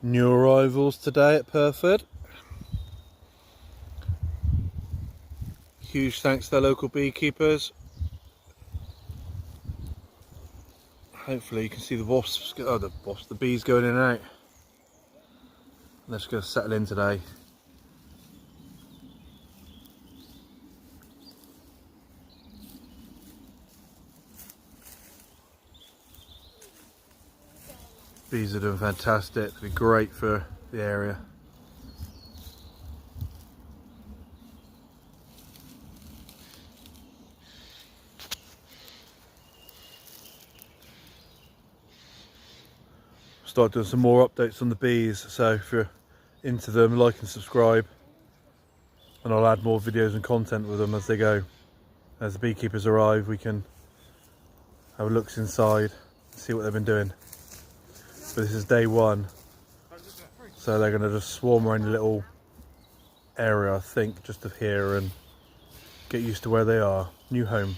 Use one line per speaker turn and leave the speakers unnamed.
New arrivals today at Perford. Huge thanks to the local beekeepers. Hopefully you can see the wasps, the bees going in and out. They're just going to settle in today. Bees are doing fantastic. It'll be great for the area. Start doing some more updates on the bees, so if you're into them, like and subscribe, and I'll add more videos and content with them as they go. As the beekeepers arrive, we can have a look inside, see what they've been doing. But this is day one, so they're going to just swarm around a little area, I think, just to here and get used to where they are. New home.